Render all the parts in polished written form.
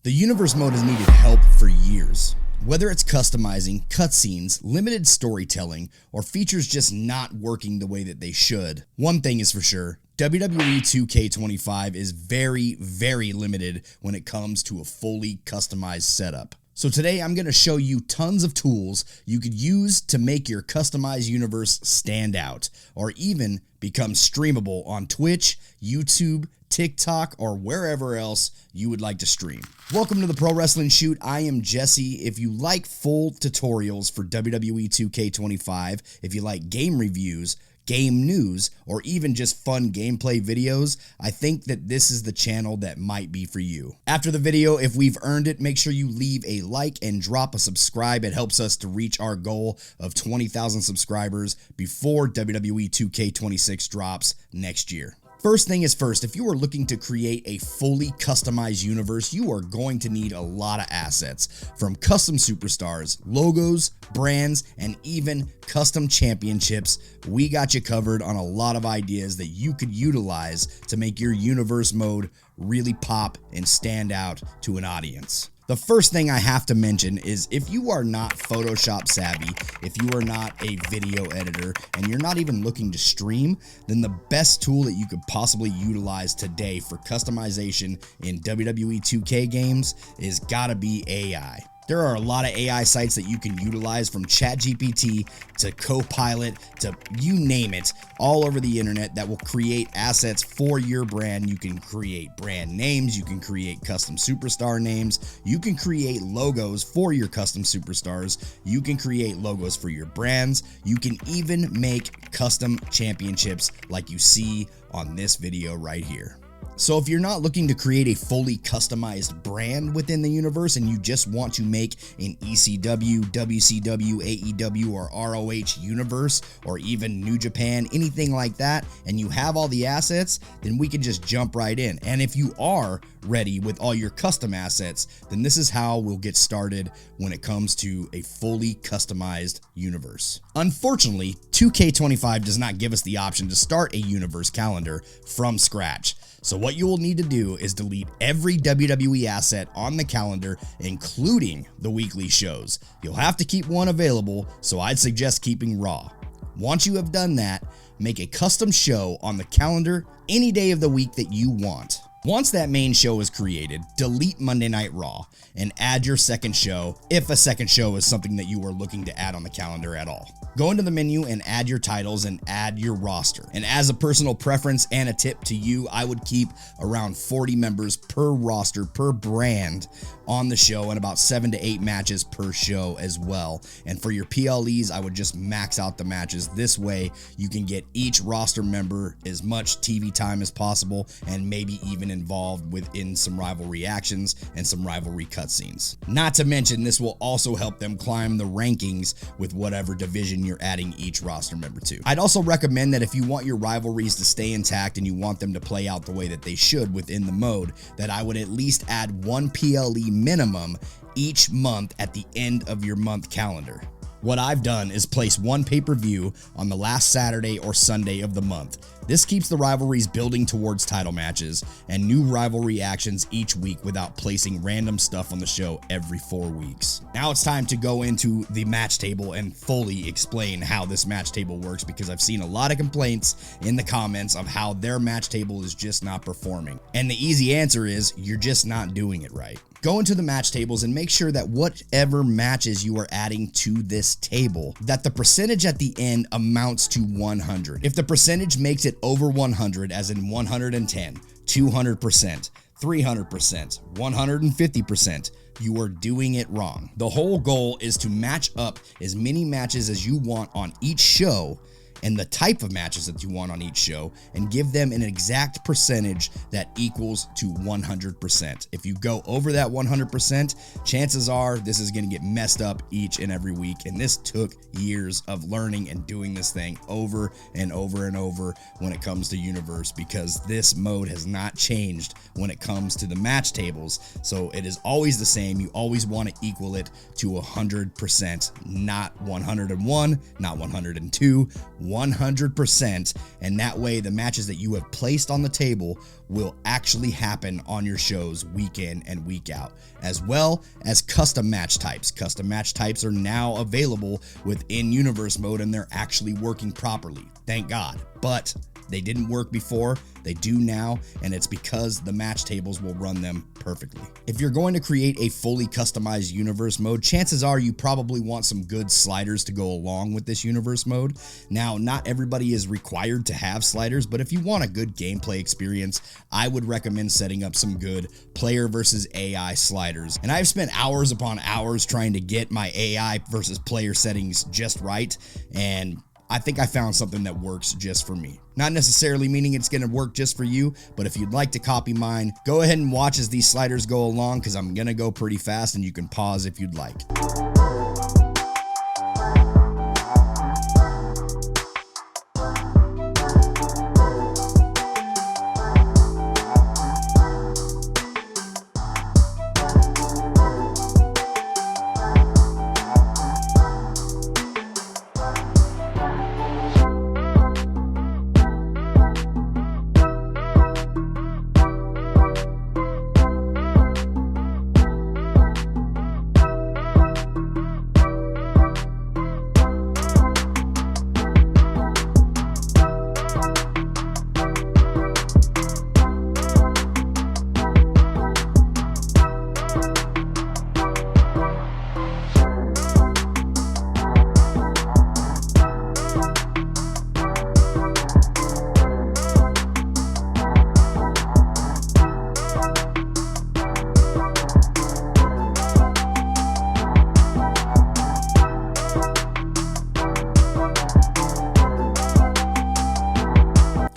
The universe mode has needed help for years. Whether it's customizing, cutscenes, limited storytelling, or features just not working the way that they should, one thing is for sure, WWE 2K25 is very limited when it comes to a fully customized setup. So today I'm going to show you tons of tools you could use to make your customized universe stand out, or even become streamable on Twitch, YouTube, TikTok, or wherever else you would like to stream. Welcome to the Pro Wrestling Shoot. I am Jesse. If you like full tutorials for WWE 2K25, if you like game reviews, game news, or even just fun gameplay videos, I think that this is the channel that might be for you. After the video, if we've earned it, make sure you leave a like and drop a subscribe. It helps us to reach our goal of 20,000 subscribers before WWE 2K26 drops next year. First thing is first, if you are looking to create a fully customized universe, you are going to need a lot of assets, from custom superstars, logos, brands, and even custom championships. We got you covered on a lot of ideas that you could utilize to make your universe mode really pop and stand out to an audience. The first thing I have to mention is if you are not Photoshop savvy, if you are not a video editor, and you're not even looking to stream, then the best tool that you could possibly utilize today for customization in WWE 2K games is gotta be AI. There are a lot of AI sites that you can utilize, from ChatGPT to Copilot to you name it, all over the internet, that will create assets for your brand. You can create brand names, you can create custom superstar names, you can create logos for your custom superstars, you can create logos for your brands, you can even make custom championships like you see on this video right here. So if you're not looking to create a fully customized brand within the universe and you just want to make an ECW, WCW, AEW, or ROH universe, or even New Japan, anything like that, and you have all the assets, then we can just jump right in. And if you are ready with all your custom assets, then this is how we'll get started when it comes to a fully customized universe. Unfortunately, 2K25 does not give us the option to start a universe calendar from scratch. So what you will need to do is delete every WWE asset on the calendar, including the weekly shows. You'll have to keep one available, so I'd suggest keeping Raw. Once you have done that, make a custom show on the calendar any day of the week that you want. Once that main show is created, delete Monday Night Raw and add your second show, if a second show is something that you are looking to add on the calendar at all. Go into the menu and add your titles and add your roster. And as a personal preference and a tip to you, I would keep around 40 members per roster, per brand on the show, and about 7 to 8 matches per show as well. And for your PLEs, I would just max out the matches. This way you can get each roster member as much TV time as possible, and maybe even involved within some rivalry actions and some rivalry cutscenes. Not to mention, this will also help them climb the rankings with whatever division you're adding each roster member to. I'd also recommend that if you want your rivalries to stay intact and you want them to play out the way that they should within the mode, that I would at least add one PLE minimum each month at the end of your month calendar. What I've done is place one pay-per-view on the last Saturday or Sunday of the month. This keeps the rivalries building towards title matches and new rivalry actions each week without placing random stuff on the show every 4 weeks. Now it's time to go into the match table and fully explain how this match table works, because I've seen a lot of complaints in the comments of how their match table is just not performing. And the easy answer is you're just not doing it right. Go into the match tables and make sure that whatever matches you are adding to this table, that the percentage at the end amounts to 100. If the percentage makes it over 100, as in 110, 200%, 300%, 150%, you are doing it wrong. The whole goal is to match up as many matches as you want on each show, and the type of matches that you want on each show, and give them an exact percentage that equals to 100%. If you go over that 100%, chances are this is going to get messed up each and every week. And this took years of learning and doing this thing over and over and over when it comes to Universe, because this mode has not changed when it comes to the match tables. So it is always the same. You always want to equal it to 100%, not 101, not 102, 100%, and that way the matches that you have placed on the table will actually happen on your shows week in and week out, as well as custom match types. Custom match types are now available within Universe mode, and they're actually working properly, thank God. But they didn't work before, they do now, and it's because the match tables will run them perfectly. If you're going to create a fully customized Universe mode, chances are you probably want some good sliders to go along with this Universe mode. Now, not everybody is required to have sliders, but if you want a good gameplay experience, I would recommend setting up some good player versus AI sliders. And I've spent hours upon hours trying to get my AI versus player settings just right, and I think I found something that works just for me. Not necessarily meaning it's going to work just for you, but if you'd like to copy mine, go ahead and watch as these sliders go along, because I'm going to go pretty fast and you can pause if you'd like.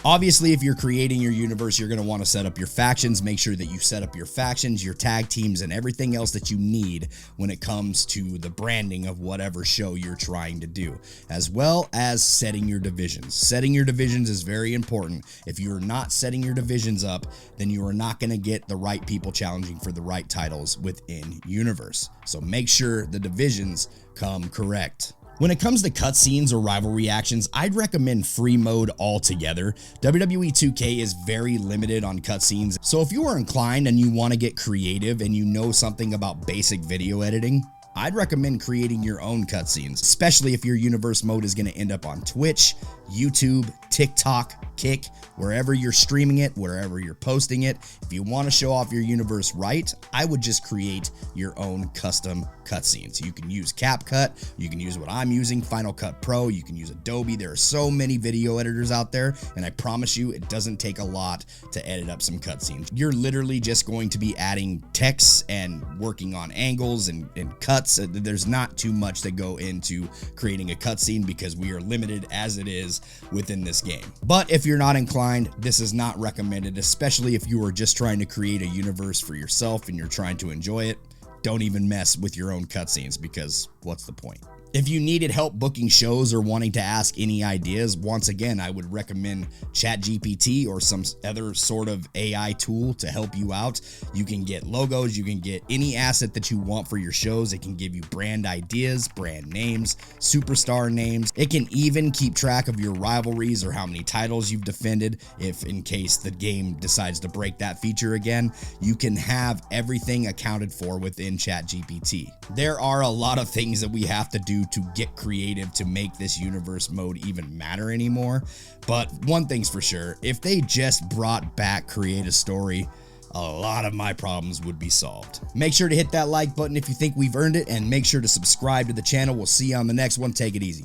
Obviously, if you're creating your universe, you're going to want to set up your factions. Make sure that you set up your factions, your tag teams, and everything else that you need when it comes to the branding of whatever show you're trying to do, as well as setting your divisions. Setting your divisions is very important. If you're not setting your divisions up, then you are not going to get the right people challenging for the right titles within Universe. So make sure the divisions come correct. When it comes to cutscenes or rivalry actions, I'd recommend free mode altogether. WWE 2K is very limited on cutscenes, so if you are inclined and you want to get creative and you know something about basic video editing, I'd recommend creating your own cutscenes, especially if your Universe mode is going to end up on Twitch, YouTube, TikTok, Kick, wherever you're streaming it, wherever you're posting it. If you want to show off your universe right, I would just create your own custom cutscenes. You can use CapCut, you can use what I'm using, Final Cut Pro, you can use Adobe. There are so many video editors out there, and I promise you it doesn't take a lot to edit up some cutscenes. You're literally just going to be adding text and working on angles and cuts. There's not too much that go into creating a cutscene because we are limited as it is within this game. But if you're not inclined, this is not recommended, especially if you are just trying to create a universe for yourself and you're trying to enjoy it. Don't even mess with your own cutscenes, because what's the point? If you needed help booking shows or wanting to ask any ideas, once again, I would recommend ChatGPT or some other sort of AI tool to help you out. You can get logos, you can get any asset that you want for your shows. It can give you brand ideas, brand names, superstar names. It can even keep track of your rivalries or how many titles you've defended. If in case the game decides to break that feature again, you can have everything accounted for within ChatGPT. There are a lot of things that we have to do to get creative to make this universe mode even matter anymore. But one thing's for sure, if they just brought back Create a Story, a lot of my problems would be solved. Make sure to hit that like button if you think we've earned it, and make sure to subscribe to the channel. We'll see you on the next one. Take it easy.